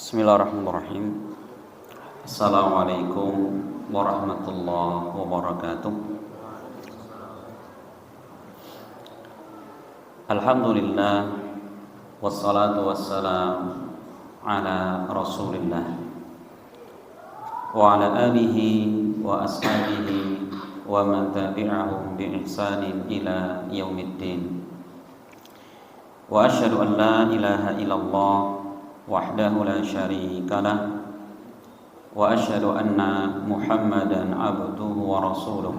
Bismillahirrahmanirrahim. Assalamualaikum warahmatullahi wabarakatuh. Alhamdulillah wassalatu wassalam ala Rasulillah wa ala alihi wa ashabihi wa man tabi'ahum bi ihsanin ila yaumiddin. Wa asyhadu an la ilaha illallah wahdahu la syarika lah wa asyhadu anna Muhammadan abduhu wa rasuluh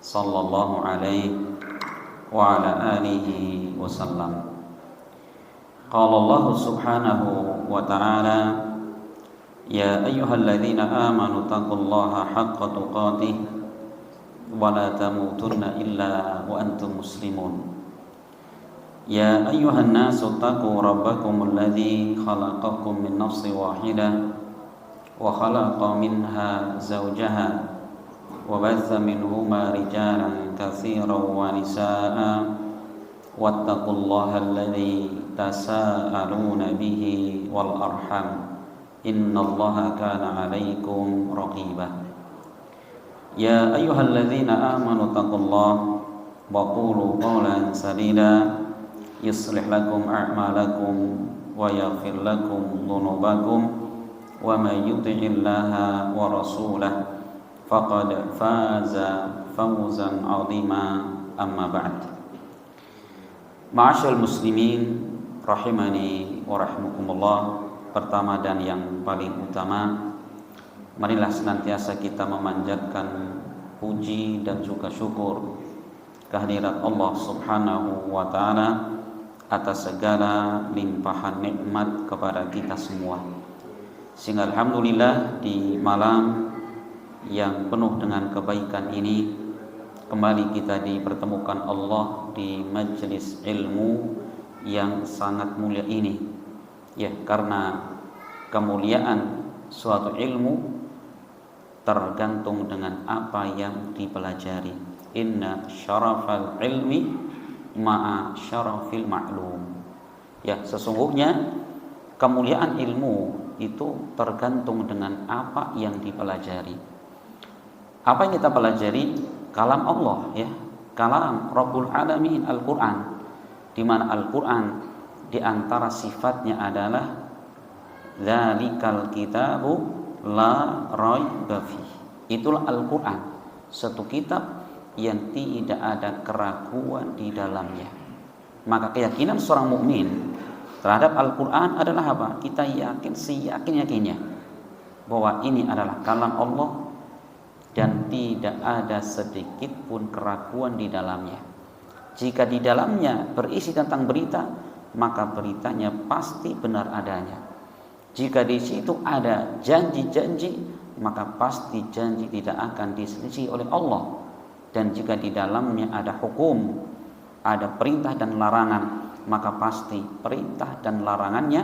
sallallahu alaihi wa ala alihi wasallam. Qala Allah subhanahu wa ta'ala, ya ayyuhalladzina amanu taqullaha haqqa tuqatih wa la tamutunna illa wa antum muslimun. Ya ayyuhan nasu taqu rabbakum alladzi khalaqakum min nafsin wahidah wa khalaqa minha zawjaha wa batha minhuma rijalan katsiran wa nisaa'a wattaqullaha alladzi tasaaluna bihi wal arham innallaha kana 'alaikum raqiba. Ya ayyuhalladzina amanu taqullaha wa qulu qawlan sadida yuslih lakum a'malakum wa yaghfir lakum dhunubakum wa may yuti'illaha wa rasulahu faqad faza fawzan 'azima. Amma ba'd. Ma'asyiral muslimin rahimani wa rahimakumullah. Pertama dan yang paling utama, marilah senantiasa kita memanjatkan puji dan juga syukur kehadirat Allah Subhanahu wa ta'ala atas segala limpahan nikmat kepada kita semua. Sehingga alhamdulillah di malam yang penuh dengan kebaikan ini kembali kita dipertemukan Allah di majelis ilmu yang sangat mulia ini. Ya, karena kemuliaan suatu ilmu tergantung dengan apa yang dipelajari. Inna syarafal ilmi ma'a syarafil ma'lum. Ya, sesungguhnya kemuliaan ilmu itu tergantung dengan apa yang dipelajari. Apa yang kita pelajari? Kalam Allah, ya, kalam Rabbul Alamin, Al-Quran, di mana Al-Quran di antara sifatnya adalah dzalikal kitabu la raiba fih. Itulah Al-Quran, satu kitab yang tidak ada keraguan di dalamnya. Maka keyakinan seorang mukmin terhadap Al-Quran adalah apa? Kita yakin seyakin-yakinnya bahwa ini adalah kalam Allah dan tidak ada sedikit pun keraguan di dalamnya. Jika di dalamnya berisi tentang berita, maka beritanya pasti benar adanya. Jika di situ ada janji-janji, maka pasti janji tidak akan diselisih oleh Allah. Dan jika di dalamnya ada hukum, ada perintah dan larangan, maka pasti perintah dan larangannya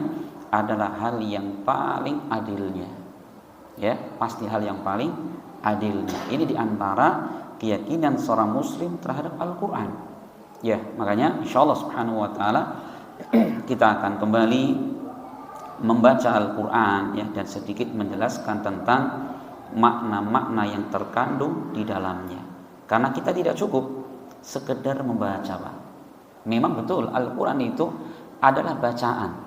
adalah hal yang paling adilnya. Ya, pasti hal yang paling adilnya. Ini diantara keyakinan seorang muslim terhadap Al-Quran. Ya, makanya insyaallah subhanahu wa ta'ala kita akan kembali membaca Al-Quran, ya, dan sedikit menjelaskan tentang makna-makna yang terkandung di dalamnya. Karena kita tidak cukup sekedar membaca, Pak. Memang betul Al-Quran itu adalah bacaan.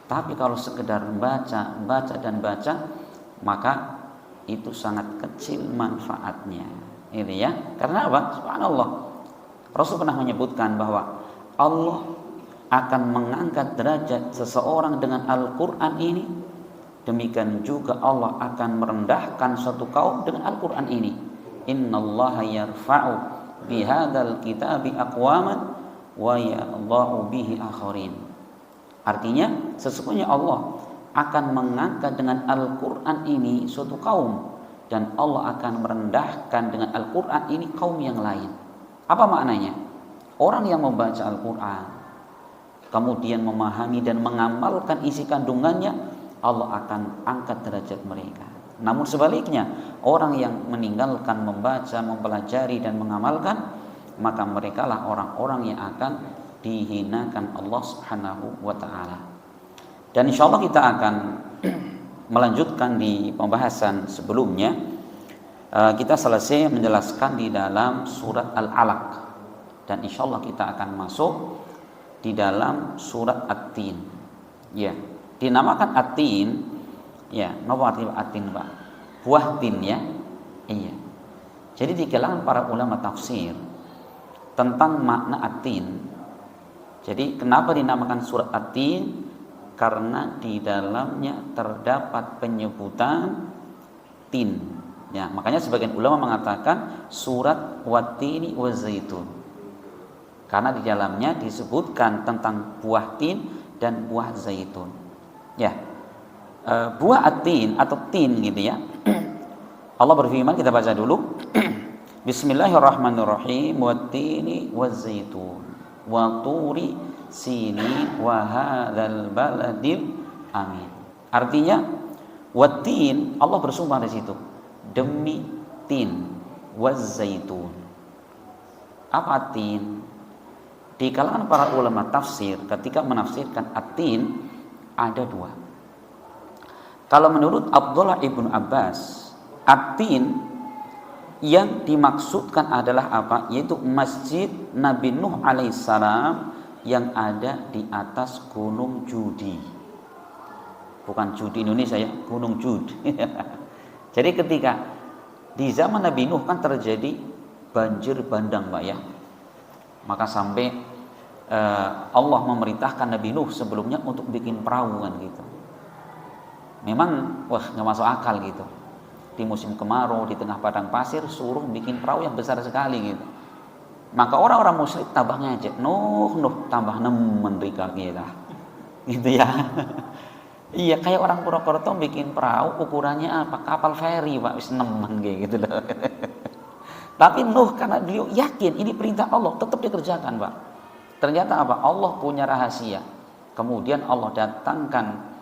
Tapi kalau sekedar baca, maka itu sangat kecil manfaatnya. Ini ya. Karena apa? Subhanallah. Rasul pernah menyebutkan bahwa Allah akan mengangkat derajat seseorang dengan Al-Quran ini. Demikian juga Allah akan merendahkan suatu kaum dengan Al-Quran ini. Innallaha yarfa'u bihadzal kitabi aqwaman wa yadha'u bihi akharin. Artinya sesungguhnya Allah akan mengangkat dengan Al-Quran ini suatu kaum, dan Allah akan merendahkan dengan Al-Quran ini kaum yang lain. Apa maknanya? Orang yang membaca Al-Quran kemudian memahami dan mengamalkan isi kandungannya, Allah akan angkat derajat mereka. Namun sebaliknya, orang yang meninggalkan membaca, mempelajari dan mengamalkan, maka merekalah orang-orang yang akan dihinakan Allah Subhanahu wa taala. Dan insyaallah kita akan melanjutkan di pembahasan sebelumnya, kita selesai menjelaskan di dalam surat Al-Alaq, dan insya Allah kita akan masuk di dalam surat At-Tin. Ya, dinamakan At-Tin. Ya, apa arti At-Tin, Pak? Buah tin ya. Iya. Jadi di kalangan para ulama tafsir tentang makna At-Tin. Jadi kenapa dinamakan surat At-Tin? Karena di dalamnya terdapat penyebutan tin. Ya, makanya sebagian ulama mengatakan surat Wat-Tini Waz-Zaitun. Karena di dalamnya disebutkan tentang buah tin dan buah zaitun. Ya. Buah At-Tin atau tin gitu ya. Allah berfirman, kita baca dulu. Bismillahirrahmanirrahim. Wat-Tini Waz-Zaitun wa turi sini wa hadzal baladil amin. Artinya wat-tin, Allah bersumpah di situ demi tin, waz-zaitun. Apa tin? Di kalangan para ulama tafsir ketika menafsirkan at-tin ada dua. Kalau menurut Abdullah ibn Abbas, at-tin yang dimaksudkan adalah apa? Yaitu Masjid Nabi Nuh alaihissalam yang ada di atas Gunung Judi. Bukan Judi Indonesia ya, Gunung Jud. Jadi ketika di zaman Nabi Nuh kan terjadi banjir bandang, Pak ya. Maka sampai Allah memerintahkan Nabi Nuh sebelumnya untuk bikin perahu kan gitu. Memang nggak masuk akal gitu. Di musim kemarau di tengah padang pasir suruh bikin perahu yang besar sekali gitu. Maka orang-orang musyrik tambah ngejek, Nuh tambah nemen rika kita. Gitu ya. Iya, kayak orang Purwokerto bikin perahu ukurannya apa? Kapal feri, Pak, wis nemen kayak gitu loh. Tapi Nuh karena beliau yakin ini perintah Allah, tetap dikerjakan, Pak. Ternyata apa? Allah punya rahasia. Kemudian Allah datangkan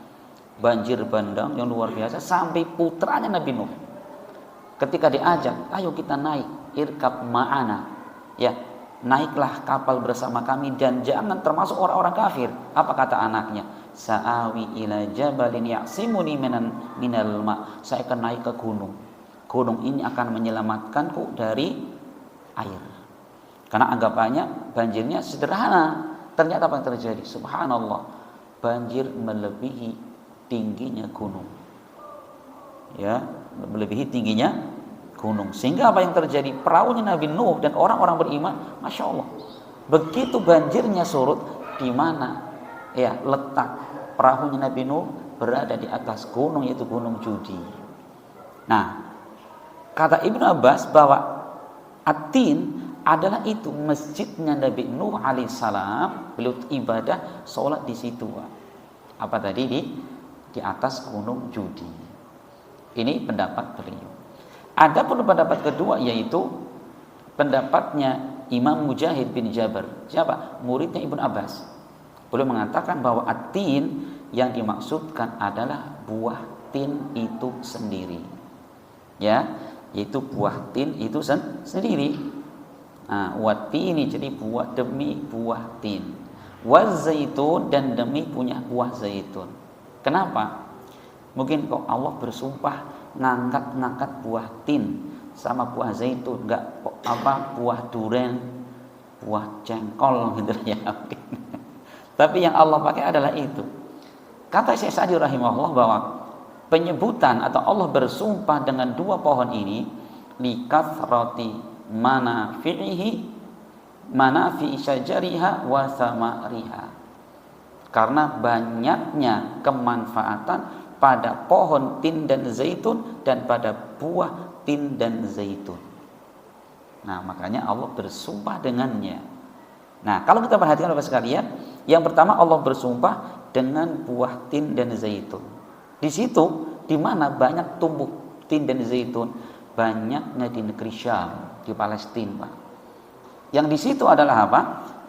banjir bandang yang luar biasa sampai putranya Nabi Nuh. Ketika diajak, ayo kita naik, irkab ma'ana. Ya, naiklah kapal bersama kami dan jangan termasuk orang-orang kafir. Apa kata anaknya? Sa'awi ila jabalin ya'simuni minal ma'. Saya akan naik ke gunung. Gunung ini akan menyelamatkanku dari air. Karena anggapannya banjirnya sederhana. Ternyata apa yang terjadi? Subhanallah. Banjir melebihi tingginya gunung. Ya, melebihi tingginya gunung. Sehingga apa yang terjadi? Perahunya Nabi Nuh dan orang-orang beriman, Masya Allah. Begitu banjirnya surut, di mana ya letak perahunya Nabi Nuh berada di atas gunung, yaitu Gunung Judi. Nah, kata Ibnu Abbas bahwa At-Tin adalah itu masjidnya Nabi Nuh alaihissalam. Beliau ibadah, sholat di situ. Apa tadi? Di atas Gunung Judi. Ini pendapat beliau. Ada pun pendapat kedua, yaitu pendapatnya Imam Mujahid bin Jabar. Siapa? Muridnya Ibnu Abbas. Beliau mengatakan bahwa at-tin yang dimaksudkan adalah buah tin itu sendiri. Ya, yaitu buah tin itu sendiri. Nah, wat-tini jadi buah demi buah tin. Waz-zaitun dan demi punya buah zaitun. Kenapa? Mungkin kok Allah bersumpah ngangkat buah tin sama buah zaitun, enggak buah duren, buah jengkol gitu ya. Tapi yang Allah pakai adalah itu. Kata Syekh Sa'di rahimahullah bahwa penyebutan atau Allah bersumpah dengan dua pohon ini likathrati manafi syajariha wa samariha. Karena banyaknya kemanfaatan pada pohon tin dan zaitun dan pada buah tin dan zaitun. Nah, makanya Allah bersumpah dengannya. Nah, kalau kita perhatikan Bapak sekalian, yang pertama Allah bersumpah dengan buah tin dan zaitun. Di situ di mana banyak tumbuh tin dan zaitun, banyaknya di negeri Syam, di Palestina, Pak. Yang di situ adalah apa?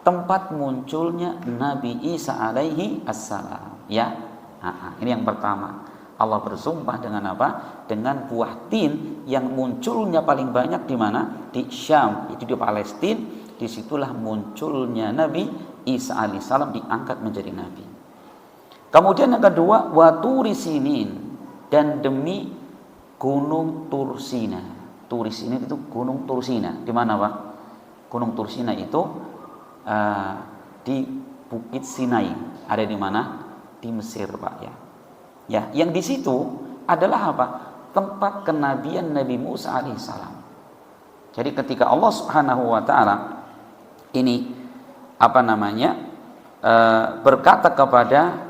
Tempat munculnya Nabi Isa alaihi assalam. Ya, ini yang pertama. Allah bersumpah dengan apa? Dengan buah tin yang munculnya paling banyak di mana? Di Syam, itu di Palestina. Disitulah munculnya Nabi Isa alaihissalam diangkat menjadi Nabi. Kemudian yang kedua, waturi sinin. dan demi Gunung Tursina. Tursina itu Gunung Tursina. Di mana, Pak? Gunung Tursina itu di Bukit Sinai. Ada di mana? Di Mesir, Pak, ya. Ya, yang di situ adalah apa? Tempat kenabian Nabi Musa alaihissalam. Jadi ketika Allah Subhanahu wa taala ini berkata kepada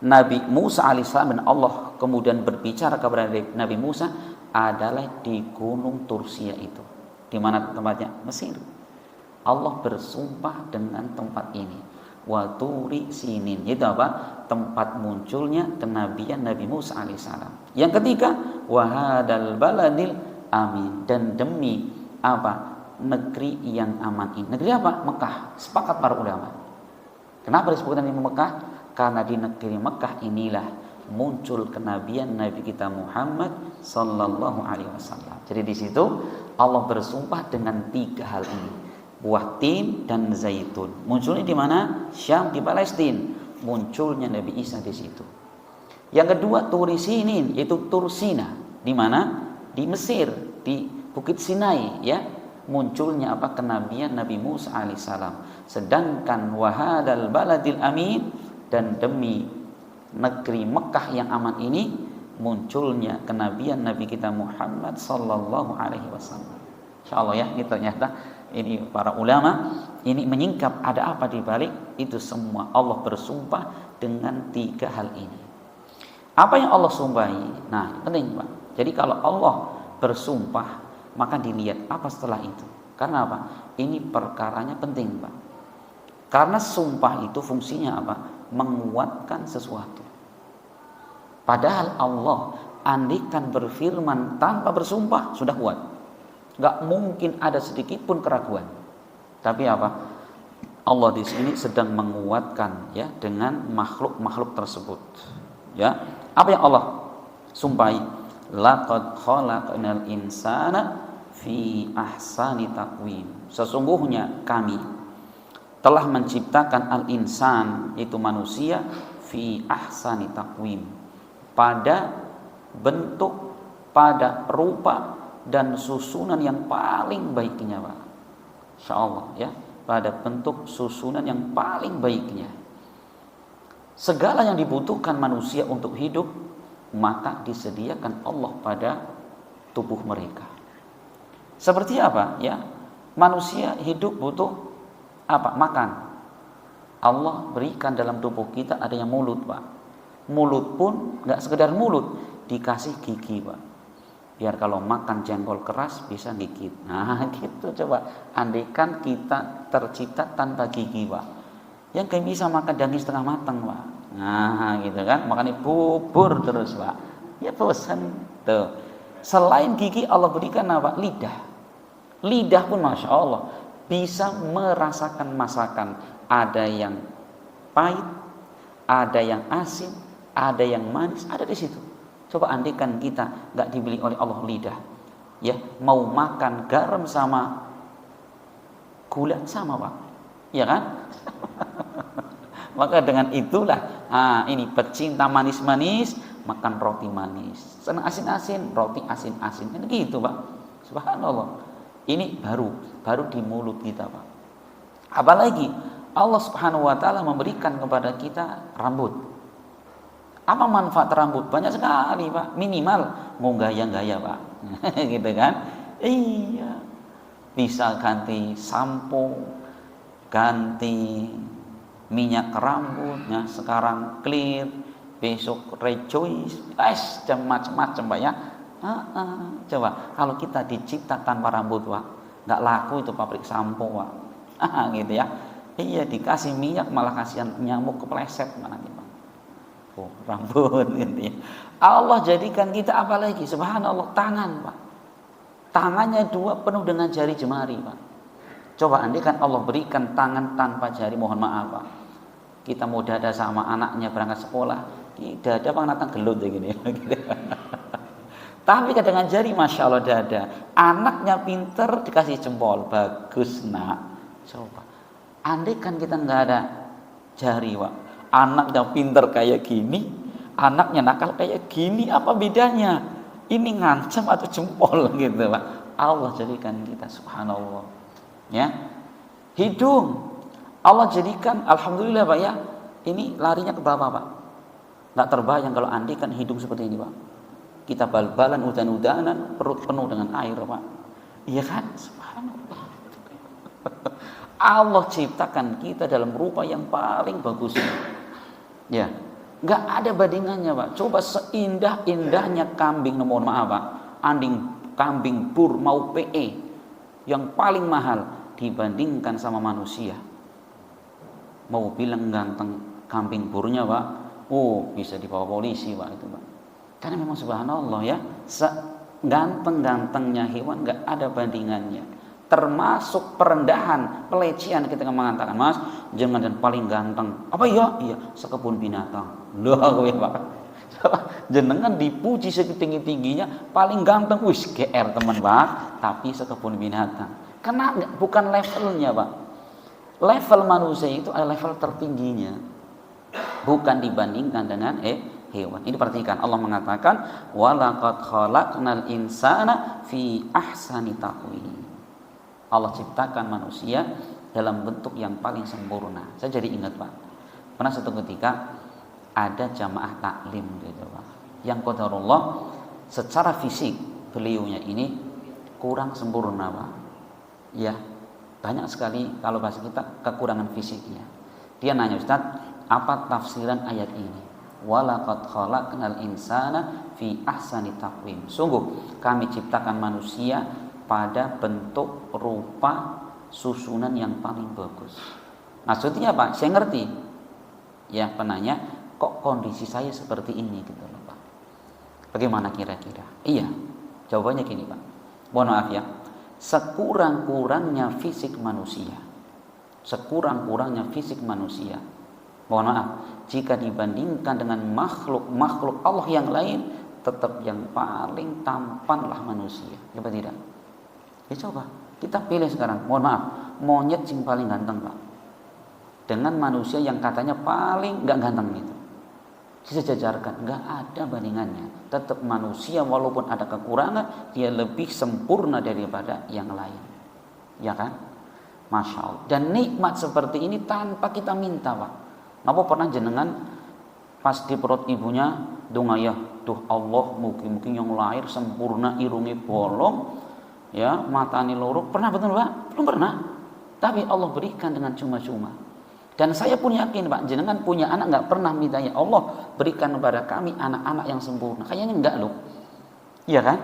Nabi Musa alaihissalam, dan Allah kemudian berbicara kepada Nabi Musa adalah di Gunung Tursia itu. Di mana tempatnya? Mesir. Allah bersumpah dengan tempat ini. Wa turi sinin. Itu apa? Tempat munculnya kenabian Nabi Musa alaihissalam. Yang ketiga, wa hadal baladil amin, dan demi apa? Negeri yang aman ini. Negeri apa? Mekah. Sepakat para ulama. Kenapa disebutkan ini Mekah? Karena di negeri Mekah inilah muncul kenabian Nabi kita Muhammad sallallahu alaihi wasallam. Jadi di situ Allah bersumpah dengan 3 hal ini. Buah tin dan zaitun. Munculnya di mana? Syam, di Palestina. Munculnya Nabi Isa di situ. Yang kedua, Turi Sinin, yaitu Tursina. Di mana? Di Mesir, di Bukit Sinai, ya. Munculnya apa? Kenabian Nabi Musa alaihissalam. Sedangkan wahadal baladil amin, dan demi negeri Mekah yang aman ini munculnya kenabian Nabi kita Muhammad sallallahu alaihi wasallam. Insyaallah, ya, ini ternyata ini para ulama ini menyingkap ada apa di balik itu semua. Allah bersumpah dengan 3 hal ini. Apa yang Allah sumpahi? Nah, penting, Pak. Jadi kalau Allah bersumpah, maka dilihat apa setelah itu. Karena apa? Ini perkaranya penting, Pak. Karena sumpah itu fungsinya apa? Menguatkan sesuatu. Padahal Allah andikan berfirman tanpa bersumpah sudah kuat. Gak mungkin ada sedikit pun keraguan. Tapi apa? Allah di sini sedang menguatkan, ya, dengan makhluk-makhluk tersebut. Ya, apa yang Allah sumpahi? Laqad khalaqnal insana fi ahsani taqwim. Sesungguhnya kami telah menciptakan al-insan, itu manusia, fi ahsani taqwim, pada bentuk, pada rupa dan susunan yang paling baiknya, Pak. Insyaallah, ya, pada bentuk susunan yang paling baiknya. Segala yang dibutuhkan manusia untuk hidup maka disediakan Allah pada tubuh mereka. Seperti apa, ya? Manusia hidup butuh apa? Makan. Allah berikan dalam tubuh kita ada yang mulut, Pak. Mulut pun nggak sekedar mulut, dikasih gigi, Pak. Biar kalau makan jengkol keras bisa gigit. Nah, gitu coba. Andaikan kita tercipta tanpa gigi, Pak. Yang kayak bisa makan daging setengah matang, Pak. Nah, gitu kan. Makannya bubur terus, Pak. Ya bosan tuh. Selain gigi Allah berikan apa? Lidah. Lidah pun Masya Allah bisa merasakan masakan. Ada yang pahit, ada yang asin, ada yang manis, ada di situ. Coba andaikan kita nggak dibeli oleh Allah lidah, ya, mau makan garam sama gula sama, Pak, ya kan? Maka dengan itulah, ini pecinta manis-manis makan roti manis, senang asin-asin roti asin-asin, kan gitu, Pak. Subhanallah, ini baru di mulut kita, Pak. Apalagi Allah Subhanahu wa taala memberikan kepada kita rambut. Apa manfaat rambut? Banyak sekali, Pak. Minimal mau gaya-gaya, Pak. Gitu kan? Iya. Bisa ganti sampo, ganti minyak rambut, ya, sekarang clear, besok rejoice, dan macam-macam, Pak, ya. Coba kalau kita dicipta tanpa rambut, Pak, nggak laku itu pabrik sampo, Pak. Gitu ya. Iya, dikasih minyak malah kasihan nyamuk kepleset mana nih, Pak. Rambut gitu ya. Allah jadikan kita apa lagi? Subhanallah, tangan, Pak. Tangannya 2 penuh dengan jari jemari, Pak. Coba andaikan Allah berikan tangan tanpa jari, mohon maaf, Pak. Kita mau dada sama anaknya berangkat sekolah, dada Pak natang gelut ya gini. Tapi dengan jari Masya Allah dada. Anaknya pinter dikasih jempol, bagus, nak. Coba andaikan kita nggak ada jari, Pak, anaknya pinter kayak gini, anaknya nakal kayak gini, apa bedanya? Ini ngancam atau jempol gitu Pak. Allah jadikan kita, subhanallah. Ya, hidung Allah jadikan, alhamdulillah Pak ya, ini larinya ke bawah Pak. Nggak terbayang kalau andai kan hidung seperti ini Pak. Kita bal-balan, udan-udanan, perut penuh dengan air Pak. Iya kan? Subhanallah. Allah ciptakan kita dalam rupa yang paling bagus. Ya, nggak ada bandingannya Pak. Coba seindah-indahnya kambing, mohon maaf Pak, kambing bur mau PE yang paling mahal dibandingkan sama manusia. Mau bilang ganteng kambing burnya Pak, oh bisa dibawa polisi Pak itu Pak. Karena memang subhanallah ya, ganteng-gantengnya hewan nggak ada bandingannya. Termasuk perendahan, pelecehan ketika mengatakan, Mas, jangan dan paling ganteng. Apa iya? Iya, sekebun binatang. Loh, Pak. Jenengan dipuji setinggi-tingginya, paling ganteng, wis GR teman Pak, tapi sekebun binatang. Karena bukan levelnya Pak. Level manusia itu adalah level tertingginya, bukan dibandingkan dengan hewan. Ini perhatikan, Allah mengatakan walaqad khalaqnal insana fi ahsani taqwim. Allah ciptakan manusia dalam bentuk yang paling sempurna. Saya jadi ingat Pak, pernah satu ketika ada jamaah taklim gitu Pak, yang qadarullah secara fisik beliaunya ini kurang sempurna Pak. Ya, banyak sekali kalau bahasa kita kekurangan fisiknya. Dia nanya, Ustaz, apa tafsiran ayat ini? Walaqad khalaqnal insana fi ahsani taqwim. Sungguh kami ciptakan manusia pada bentuk rupa susunan yang paling bagus. Maksudnya Pak, saya ngerti. Ya, penanya, kok kondisi saya seperti ini gitu loh Pak. Bagaimana kira-kira? Iya, jawabannya gini Pak. Mohon maaf ya. Sekurang-kurangnya fisik manusia, mohon maaf, jika dibandingkan dengan makhluk Allah yang lain, tetap yang paling tampanlah manusia. Coba tidak? Ya coba, kita pilih sekarang, mohon maaf, monyet yang paling ganteng Pak, dengan manusia yang katanya paling nggak ganteng itu, disejajarkan, nggak ada bandingannya. Tetap manusia walaupun ada kekurangan, dia lebih sempurna daripada yang lain, ya kan? Masya Allah. Dan nikmat seperti ini tanpa kita minta Pak. Napa pernah jenengan pas di perut ibunya dungayah, duh Allah mugi-mugi yang lahir sempurna, irungi bolong, ya matani loro, pernah betul Pak? Belum pernah. Tapi Allah berikan dengan cuma-cuma. Dan saya pun yakin Pak, jenengan punya anak nggak pernah minta, ya Allah berikan kepada kami anak-anak yang sempurna. Kayaknya enggak loh, iya kan?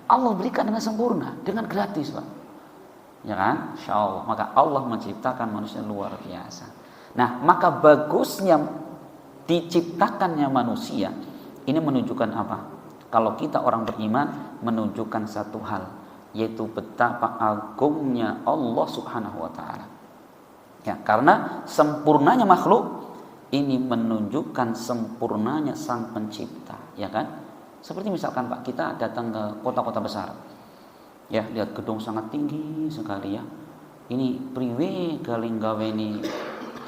Allah berikan dengan sempurna, dengan gratis Pak, ya kan? Insya Allah. Maka Allah menciptakan manusia luar biasa. Nah, maka bagusnya diciptakannya manusia ini menunjukkan apa? Kalau kita orang beriman, menunjukkan satu hal, yaitu betapa agungnya Allah Subhanahu wa Ta'ala. Ya, karena sempurnanya makhluk ini menunjukkan sempurnanya Sang Pencipta, ya kan? Seperti misalkan Pak, kita datang ke kota-kota besar, ya lihat gedung sangat tinggi sekali ya. Ini priwe galing gaweni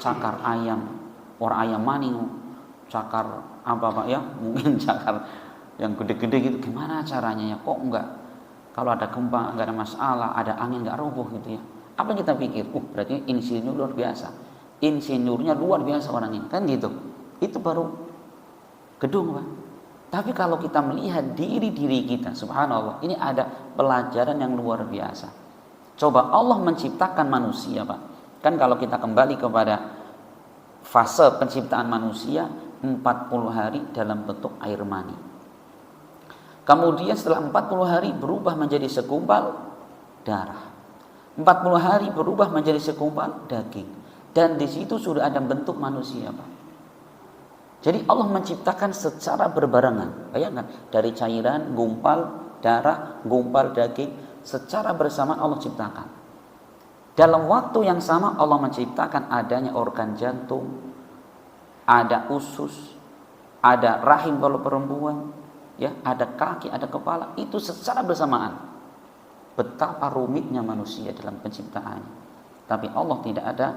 cakar ayam, or ayam maning, cakar apa Pak ya? Mungkin cakar yang gede-gede gitu. Gimana caranya ya? Kok enggak? Kalau ada gempa enggak ada masalah, ada angin enggak roboh gitu ya. Apa yang kita pikir? Berarti insinyur luar biasa. Insinyurnya luar biasa orang ini, kan gitu. Itu baru gedung Pak. Tapi kalau kita melihat diri kita, subhanallah, ini ada pelajaran yang luar biasa. Coba Allah menciptakan manusia Pak. Kan kalau kita kembali kepada fase penciptaan manusia, 40 hari dalam bentuk air mani. Kemudian setelah 40 hari berubah menjadi segumpal darah. 40 hari berubah menjadi segumpal daging, dan di situ sudah ada bentuk manusia Pak. Jadi Allah menciptakan secara berbarengan. Bayangkan, dari cairan, gumpal darah, gumpal daging, secara bersamaan Allah ciptakan. Dalam waktu yang sama Allah menciptakan adanya organ jantung, ada usus, ada rahim kalau perempuan, ya, ada kaki, ada kepala, itu secara bersamaan. Betapa rumitnya manusia dalam penciptaannya. Tapi Allah tidak ada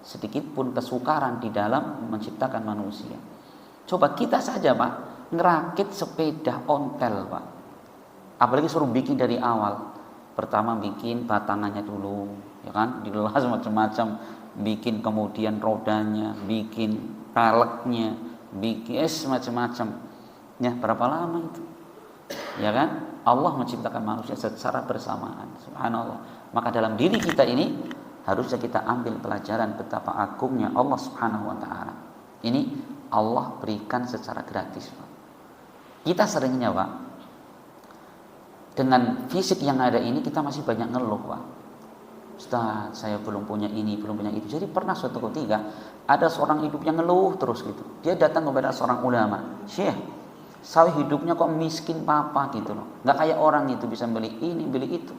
sedikit pun kesukaran di dalam menciptakan manusia. Coba kita saja Pak, ngerakit sepeda ontel, Pak. Apalagi suruh bikin dari awal. Pertama bikin batangannya dulu, ya kan? Dilelas macam-macam, bikin kemudian rodanya, bikin peleknya, bikin macam-macam. Ya, berapa lama itu? Ya kan? Allah menciptakan manusia secara bersamaan. Subhanallah. Maka dalam diri kita ini harusnya kita ambil pelajaran betapa agungnya Allah Subhanahu wa taala. Ini Allah berikan secara gratis, Pak. Kita seringnya, Pak, dengan fisik yang ada ini kita masih banyak ngeluh, Pak. Ustaz, saya belum punya ini, belum punya itu. Jadi pernah suatu ketika ada seorang ibu yang ngeluh terus gitu. Dia datang kepada seorang ulama, "Syekh, saya hidupnya kok miskin papa gitu loh. Nggak kayak orang itu bisa beli ini, beli itu."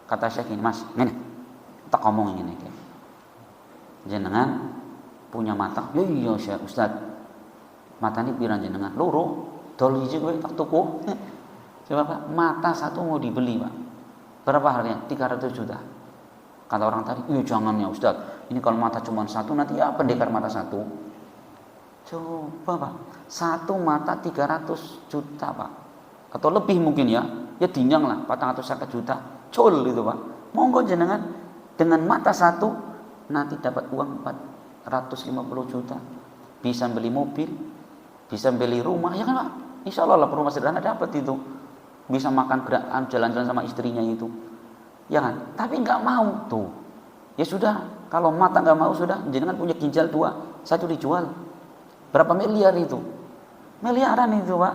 Kata Syekh ini, "Mas, ini tak ngomong ini kayak. Jenengan punya mata?" "Ya iya, Syekh, Ustaz. Mata ini pirang jenengan?" "Loro, dol hiji kowe tak tuku." Coba Pak, mata satu mau dibeli, Pak. Berapa harganya? 300 juta. Kata orang tadi, "Iya jangan ya Ustaz. Ini kalau mata cuma satu nanti ya pendekar mata satu." Coba Pak, satu mata 300 juta, Pak. Atau lebih mungkin ya. Ya dinyang lah, 450 juta. Col itu, Pak. Monggo jenengan dengan mata satu nanti dapat uang 450 juta. Bisa beli mobil, bisa beli rumah, ya kan Pak? Insya Allah lah rumah sederhana dapat itu. Bisa makan gerakan jalan-jalan sama istrinya itu, ya kan? Tapi nggak mau tuh. Ya sudah, kalau mata nggak mau sudah, jangan punya ginjal 2, satu dijual. Berapa miliar itu? Miliaran itu, Pak.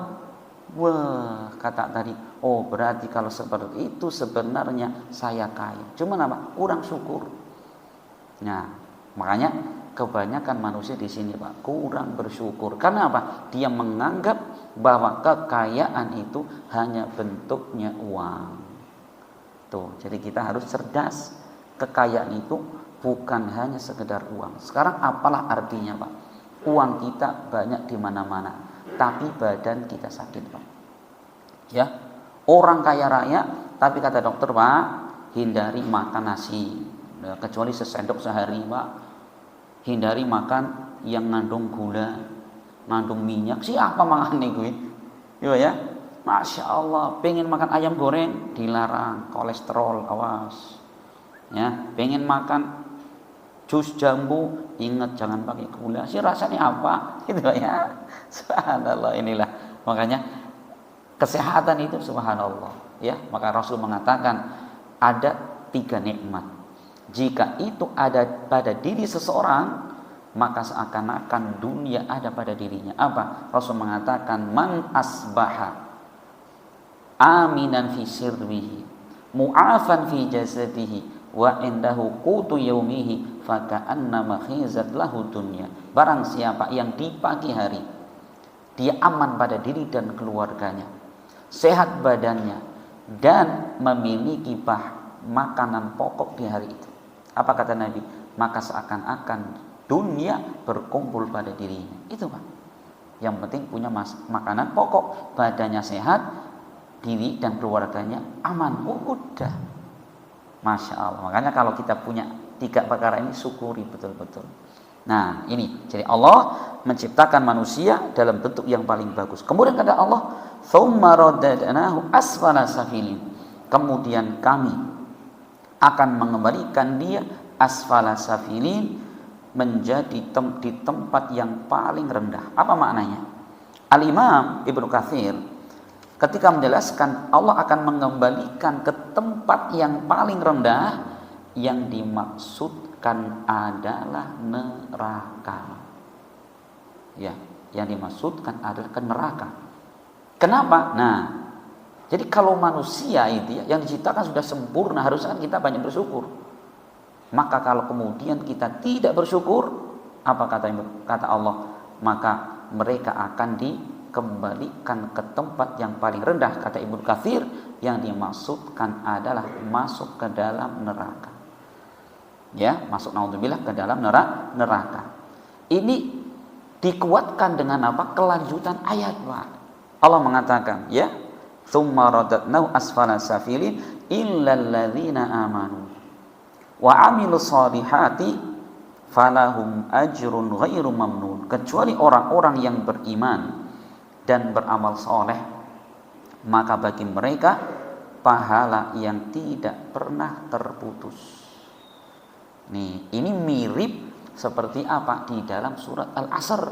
Wah, kata tadi, oh berarti kalau seperti itu sebenarnya saya kaya. Cuman apa? Kurang syukur. Nah, makanya kebanyakan manusia di sini, Pak, kurang bersyukur. Karena apa? Dia menganggap bahwa kekayaan itu hanya bentuknya uang. Tuh, jadi kita harus cerdas. Kekayaan itu bukan hanya sekedar uang. Sekarang apalah artinya, Pak? Uang kita banyak di mana-mana, tapi badan kita sakit, Pak. Ya, orang kaya raya, tapi kata dokter, Pak, hindari makan nasi, kecuali sesendok sehari, Pak. Hindari makan yang ngandung gula, ngandung minyak. Siapa makan nih gue? Ya, Masya Allah, pengen makan ayam goreng dilarang, kolesterol, awas. Ya, pengen makan jus jambu, ingat jangan pakai gula. Si rasanya apa? Gitu ya. Subhanallah, inilah. Makanya kesehatan itu subhanallah, ya. Maka Rasul mengatakan ada 3 nikmat. Jika itu ada pada diri seseorang, maka seakan-akan dunia ada pada dirinya. Apa? Rasul mengatakan, "Man asbaha aminan fi sirrihi, mu'afan fi jasadihi, wa indahu qutu yaumihi, faka'annama khizat lahu dunya." Barang siapa yang di pagi hari dia aman pada diri dan keluarganya, sehat badannya, dan memiliki makanan pokok di hari itu, apa kata Nabi? Maka seakan-akan dunia berkumpul pada dirinya. Itu, Pak. Yang penting punya makanan pokok, badannya sehat, diri dan keluarganya aman. Udah. Masya Allah. Makanya kalau kita punya 3 perkara ini, syukuri betul-betul. Nah, ini. Jadi Allah menciptakan manusia dalam bentuk yang paling bagus. Kemudian kata Allah, "Tsumma radadnahu asfala safilin." Kemudian kami akan mengembalikan dia asfala safilin, menjadi di tempat yang paling rendah. Apa maknanya? Al-Imam Ibnu Katsir ketika menjelaskan Allah akan mengembalikan ke tempat yang paling rendah, yang dimaksudkan adalah neraka. Ya, yang dimaksudkan adalah ke neraka. Kenapa? Nah, jadi kalau manusia itu ya, yang diciptakan sudah sempurna, harusnya kan kita banyak bersyukur. Maka kalau kemudian kita tidak bersyukur, apa kata Allah? Maka mereka akan dikembalikan ke tempat yang paling rendah. Kata Ibnu Katsir, yang dimaksudkan adalah masuk ke dalam neraka. Ya, masuk naudzubillah ke dalam neraka. Ini dikuatkan dengan apa? Kelanjutan ayat, Pak. Allah mengatakan, ya, "Tsumma radadnahu asfala safilin illal ladzina amanu wa 'amilus shalihati falahum ajrun ghairu mamnun." Kecuali orang-orang yang beriman dan beramal soleh, maka bagi mereka pahala yang tidak pernah terputus. Nih, ini mirip seperti apa di dalam surat Al-Asr.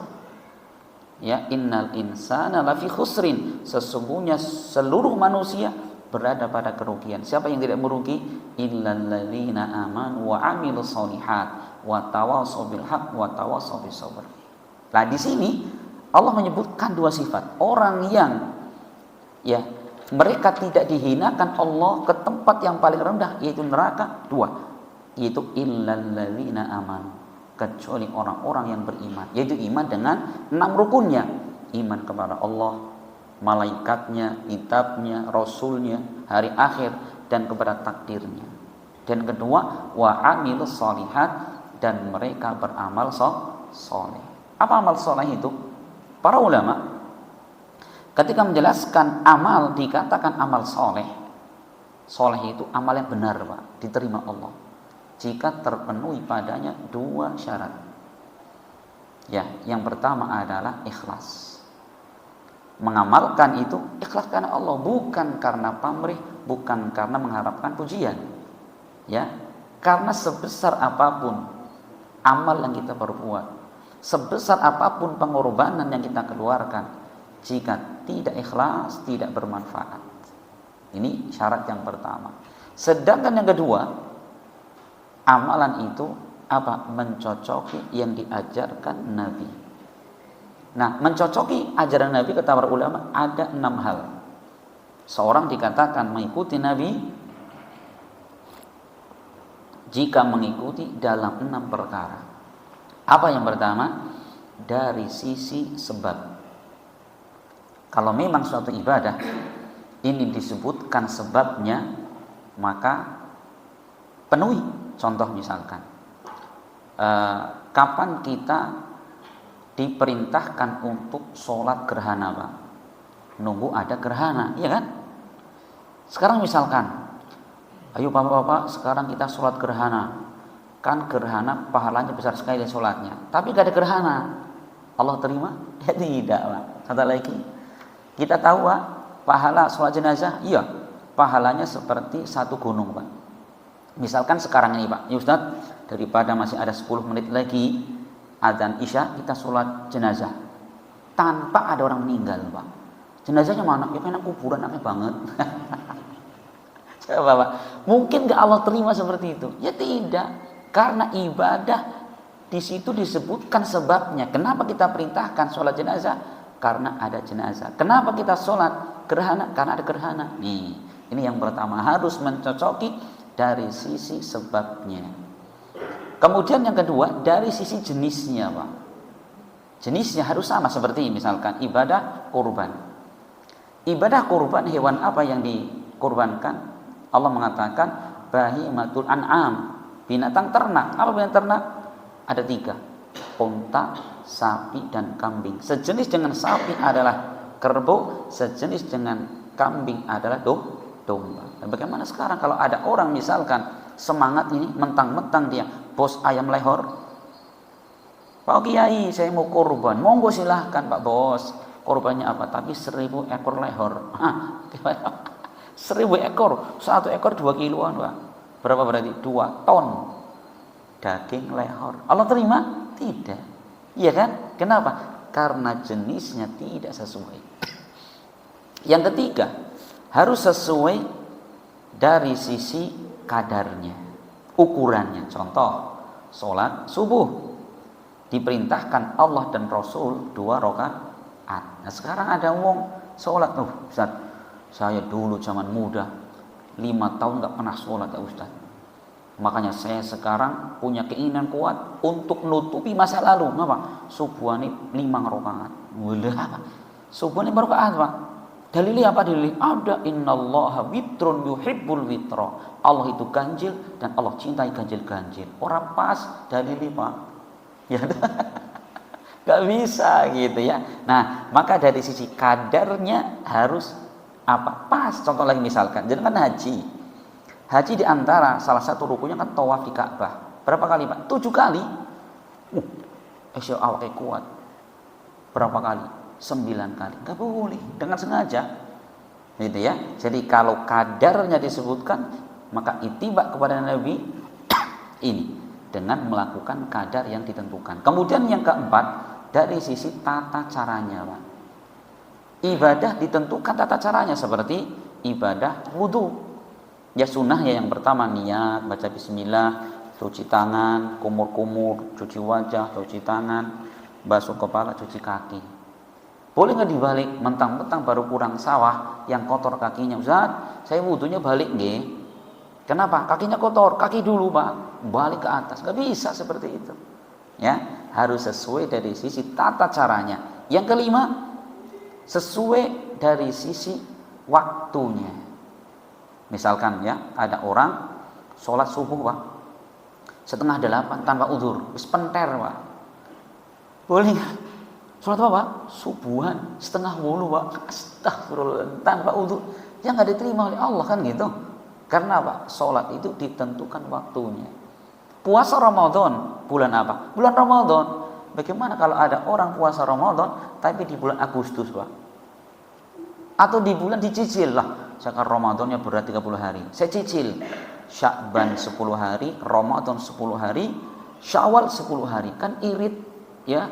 Ya, innal insana lafi khusrin, sesungguhnya seluruh manusia berada pada kerugian. Siapa yang tidak merugi? Illal ladzina amanu wa amilus sholihat wa tawassaw bil haqq wa tawassaw bis sabr. Nah, di sini Allah menyebutkan dua sifat orang yang ya mereka tidak dihinakan Allah ke tempat yang paling rendah, yaitu neraka. Dua, yaitu illal ladzina amanu, kecuali orang-orang yang beriman, yaitu iman dengan 6 rukunnya. Iman kepada Allah, malaikatnya, kitabnya, rasulnya, hari akhir, dan kepada takdirnya. Dan kedua, wa amilus sholihat, dan mereka beramal soleh. Apa amal soleh itu? Para ulama ketika menjelaskan amal, dikatakan amal soleh. Soleh itu amal yang benar, Pak, diterima Allah jika terpenuhi padanya 2 syarat. Ya, yang pertama adalah ikhlas. Mengamalkan itu ikhlas karena Allah, bukan karena pamrih, bukan karena mengharapkan pujian. Ya, karena sebesar apapun amal yang kita perbuat, sebesar apapun pengorbanan yang kita keluarkan, jika tidak ikhlas, tidak bermanfaat. Ini syarat yang pertama. Sedangkan yang kedua, amalan itu apa? Mencocoki yang diajarkan Nabi. Nah, mencocoki ajaran Nabi, kata para ulama, ada 6 hal. Seorang dikatakan mengikuti Nabi jika mengikuti dalam 6 perkara. Apa yang pertama? Dari sisi sebab. Kalau memang suatu ibadah ini disebutkan sebabnya, maka penuhi. Contoh misalkan, kapan kita diperintahkan untuk sholat gerhana, Pak? Nunggu ada gerhana, ya kan? Sekarang misalkan, ayo bapak-bapak, sekarang kita sholat gerhana. Kan gerhana pahalanya besar sekali sholatnya, tapi gak ada gerhana, Allah terima? Ya tidak, Pak. Satu lagi, kita tahu, Pak, pahala sholat jenazah, iya, pahalanya seperti 1 gunung, Pak. Misalkan sekarang ini, Pak, ya Ustaz, daripada masih ada 10 menit lagi azan Isya, kita sholat jenazah tanpa ada orang meninggal, Pak. Jenazahnya mana? Ya kan kuburan, aneh banget. Coba, Pak, mungkin gak Allah terima seperti itu? Ya tidak, karena ibadah di situ disebutkan sebabnya. Kenapa kita perintahkan sholat jenazah? Karena ada jenazah. Kenapa kita sholat gerhana? Karena ada gerhana. Nih, ini yang pertama, harus mencocoki dari sisi sebabnya. Kemudian yang kedua, dari sisi jenisnya, Pak. Jenisnya harus sama, seperti misalkan ibadah kurban. Ibadah kurban, hewan apa yang dikurbankan? Allah mengatakan bahimatul an'am, binatang ternak. Apa binatang ternak? Ada 3, unta, sapi, dan kambing. Sejenis dengan sapi adalah kerbau, sejenis dengan kambing adalah domba. Dan bagaimana sekarang kalau ada orang misalkan semangat ini, mentang-mentang dia bos ayam lehor, Pak Kiai saya mau kurban, monggo silahkan Pak Bos, korbannya apa? Tapi 1000 ekor lehor. 1000 ekor, 1 ekor 2 kiloan, Pak. Berapa berarti? 2 ton daging lehor. Allah terima? Tidak. Iya kan? Kenapa? Karena jenisnya tidak sesuai. Yang ketiga, harus sesuai dari sisi kadarnya, ukurannya. Contoh, sholat subuh diperintahkan Allah dan Rasul 2 rakaat. Nah sekarang ada wong sholat, Ustaz, saya dulu zaman muda 5 tahun gak pernah sholat ya Ustaz, makanya saya sekarang punya keinginan kuat untuk nutupi masa lalu. Ngapa? Subuhan 5 rakaat. Udah, subuhan 5 rakaat, Pak. Dalilnya apa? Dalilnya ada, innallaha witrun yuhibbul witra. Allah itu ganjil dan Allah cintai ganjil-ganjil. Orang pas dalilnya, Pak. Ya, gak bisa gitu ya. Nah, maka dari sisi kadarnya harus apa? Pas. Contoh lagi misalkan, jadi kan haji. Haji diantara salah satu rukunnya kan tawaf di Ka'bah. Berapa kali, Pak? 7 kali. Awake kuat. Berapa kali? 9 kali. Nggak boleh, dengan sengaja. Gitu ya. Jadi kalau kadarnya disebutkan, maka ittiba kepada Nabi ini dengan melakukan kadar yang ditentukan. Kemudian yang keempat, dari sisi tata caranya, Pak. Ibadah ditentukan tata caranya seperti ibadah wudu. Ya sunnahnya yang pertama niat, baca bismillah, cuci tangan, kumur-kumur, cuci wajah, cuci tangan, basuh kepala, cuci kaki. Boleh nggak dibalik? Mentang-mentang baru kurang sawah, yang kotor kakinya. Ustaz, saya wudunya balik nggih. Kenapa? Kakinya kotor, kaki dulu Pak, balik ke atas. Nggak bisa seperti itu. Ya, harus sesuai dari sisi tata caranya. Yang kelima, sesuai dari sisi waktunya. Misalkan ya, ada orang sholat subuh Pak, 7:30 tanpa udzur, wis penter Pak. Boleh nggak? Sholat apa Pak? Subuhan 7:30 Pak. Astagfirullah, tanpa udzur. Yang nggak diterima oleh Allah kan gitu. Karena apa? Sholat itu ditentukan waktunya. Puasa Ramadan bulan apa? Bulan Ramadan. Bagaimana kalau ada orang puasa Ramadan tapi di bulan Agustus Pak? Atau di bulan dicicil lah. Sekarang Ramadannya berat 30 hari. Saya cicil. Sya'ban 10 hari, Ramadan 10 hari, Syawal 10 hari. Kan irit ya.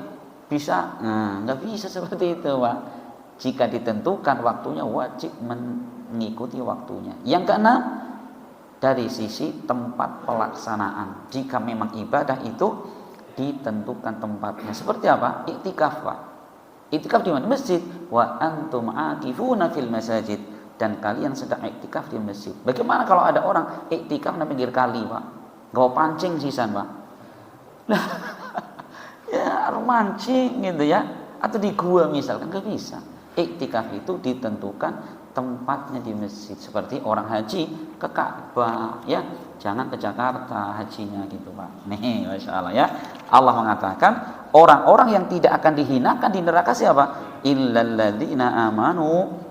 Bisa? Nggak bisa seperti itu Pak. Jika ditentukan waktunya wajib mengikuti waktunya. Yang keenam, dari sisi tempat pelaksanaan. Jika memang ibadah itu ditentukan tempatnya. Seperti apa? Iktikaf Pak. Iktikaf di mana? Masjid. Wa antum aakifuna fil masajid. Dan kalian sedang iktikaf di masjid. Bagaimana kalau ada orang iktikaf di pinggir kali Pak? Gak pancing sisan Pak. Nah, ya mancing gitu ya. Atau di gua misalkan, gak bisa. Iktikaf itu ditentukan tempatnya di masjid. Seperti orang haji ke Ka'bah ya, jangan ke Jakarta hajinya gitu Pak. Nih Masya Allah ya. Allah mengatakan orang-orang yang tidak akan dihinakan di neraka siapa? Illalladzina amanu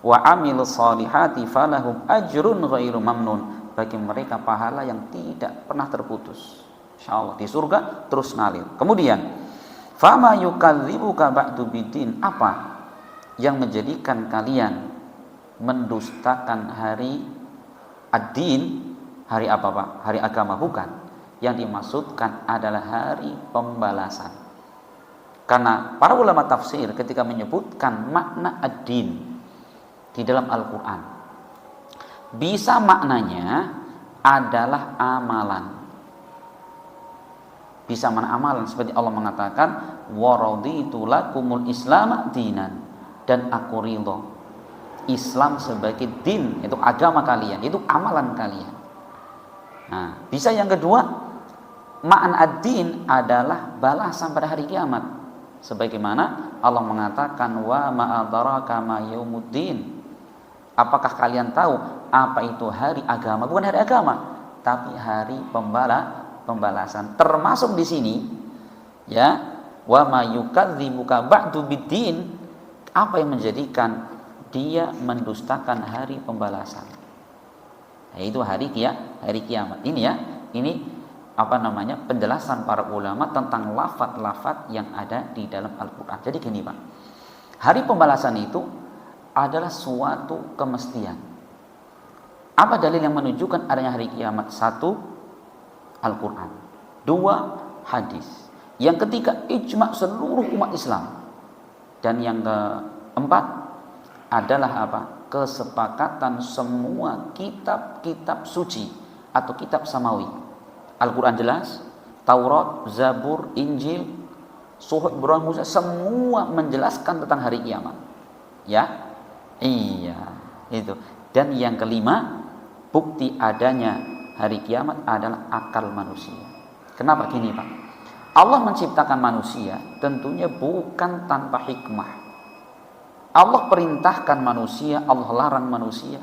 wa amilus solihati falahum ajrun ghairu mamnun. Bagi mereka pahala yang tidak pernah terputus. Insya Allah di surga terus ngalir. Kemudian fama yukadzibuka ba'du bidin. Apa yang menjadikan kalian mendustakan hari ad-din? Hari apa Pak? Hari agama? Bukan. Yang dimaksudkan adalah hari pembalasan. Karena para ulama tafsir ketika menyebutkan makna ad-din di dalam Al-Quran, bisa maknanya adalah amalan. Bisa makna amalan seperti Allah mengatakan wa raditu lakumul islam dinan, dan aku ridho Islam sebagai din, itu agama kalian, itu amalan kalian. Nah, bisa yang kedua, makna ad-din adalah balasan pada hari kiamat. Sebagaimana Allah mengatakan wa ma adraka ma yaumuddin. Apakah kalian tahu apa itu hari agama? Bukan hari agama, tapi hari pembalasan. Termasuk di sini ya, wa ma yukadzibuka ba'du biddin. Apa yang menjadikan dia mendustakan hari pembalasan? Yaitu hari kiamat. Ini ya, ini penjelasan para ulama tentang lafaz-lafaz yang ada di dalam Al-Qur'an. Jadi gini Pak, hari pembalasan itu adalah suatu kemestian. Apa dalil yang menunjukkan adanya hari kiamat? 1, Al-Qur'an. 2, hadis. Yang ketiga, ijma' seluruh umat Islam. Dan yang keempat adalah apa? Kesepakatan semua kitab-kitab suci atau kitab samawi. Al-Quran jelas, Taurat, Zabur, Injil, Suhuf Ibrahim Musa, semua menjelaskan tentang hari kiamat. Ya, iya, itu. Dan yang kelima, bukti adanya hari kiamat adalah akal manusia. Kenapa gini Pak? Allah menciptakan manusia tentunya bukan tanpa hikmah. Allah perintahkan manusia, Allah larang manusia.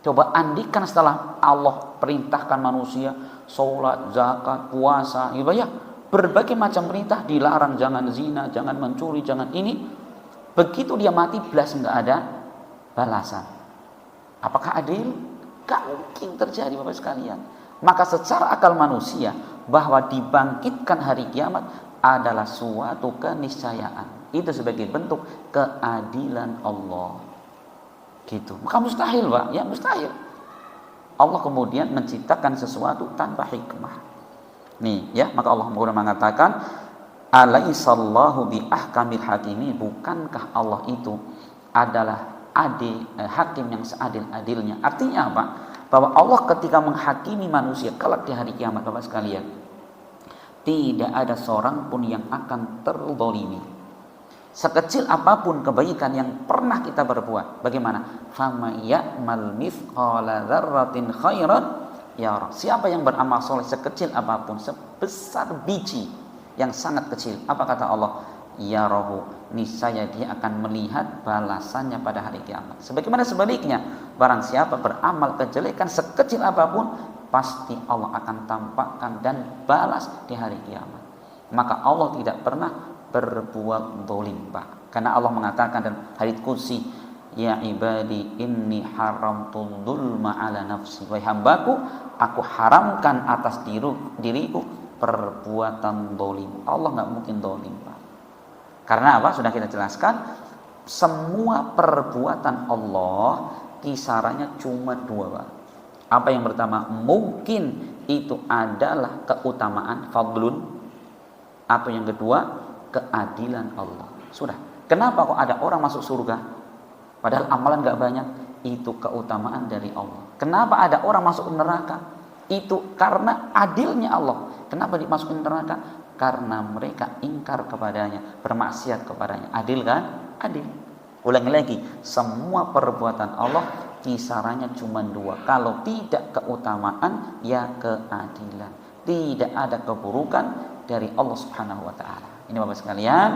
Coba andikan setelah Allah perintahkan manusia sholat, zakat, puasa, ibadah, berbagai macam perintah dilarang, jangan zina, jangan mencuri, jangan ini. Begitu dia mati belas nggak ada balasan. Apakah adil? Gak mungkin terjadi Bapak sekalian. Maka secara akal manusia bahwa dibangkitkan hari kiamat adalah suatu keniscayaan. itu sebagai bentuk keadilan Allah. Gitu. Maka mustahil, Pak, ya mustahil. Allah kemudian menciptakan sesuatu tanpa hikmah. Nih, ya, maka Allah mengatakan, "Alaisallahu bi ahkamil hakimin." Bukankah Allah itu adalah hakim yang seadil-adilnya? Artinya apa? Bahwa Allah ketika menghakimi manusia kelak di hari kiamat, Bapak sekalian, tidak ada seorang pun yang akan terzalimi. Sekecil apapun kebaikan yang pernah kita berbuat, bagaimana? Fama ya'mal mithqala dzarratin khairan yara. Siapa yang beramal soleh sekecil apapun, sebesar biji yang sangat kecil, apa kata Allah? Yarahu, niscaya dia akan melihat balasannya pada hari kiamat. Sebagaimana sebaliknya, barang siapa beramal kejelekan sekecil apapun, pasti Allah akan tampakkan dan balas di hari kiamat. Maka Allah tidak pernah berbuat zalim, Pak. Karena Allah mengatakan dalam hadits qudsi, ya ibadi inni haramtu dzulma ala nafsi. Wahai hambaku, aku haramkan atas diriku perbuatan zalim. Allah enggak mungkin zalim, Pak. Karena apa? Sudah kita jelaskan, semua perbuatan Allah kisarannya cuma dua, Pak. Apa yang pertama? Mungkin itu adalah keutamaan fadlun, atau yang kedua keadilan Allah. Sudah. Kenapa kok ada orang masuk surga padahal amalan gak banyak? Itu keutamaan dari Allah. Kenapa ada orang masuk neraka? Itu karena adilnya Allah. Kenapa dimasukin neraka? Karena mereka ingkar kepadanya, bermaksiat kepadanya. Adil kan? Adil. Ulangi lagi, semua perbuatan Allah kisarannya cuma dua. Kalau tidak keutamaan, ya keadilan. Tidak ada keburukan dari Allah Subhanahu wa taala. Ini Bapak sekalian,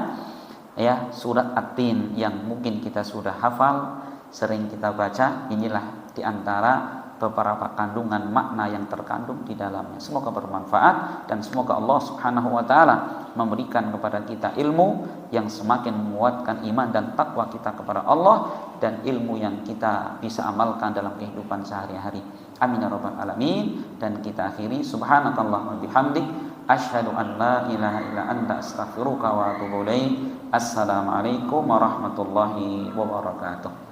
ya, surat At-Tin yang mungkin kita sudah hafal, sering kita baca, inilah diantara beberapa kandungan makna yang terkandung di dalamnya. Semoga bermanfaat dan semoga Allah Subhanahu wa taala memberikan kepada kita ilmu yang semakin menguatkan iman dan takwa kita kepada Allah, dan ilmu yang kita bisa amalkan dalam kehidupan sehari-hari. Amin ya rabbal alamin. Dan kita akhiri, subhanakallahumma bihamdik, asyhadu an la ilaha illa anta, astaghfiruka wa atubu ilaik. Assalamualaikum warahmatullahi wabarakatuh.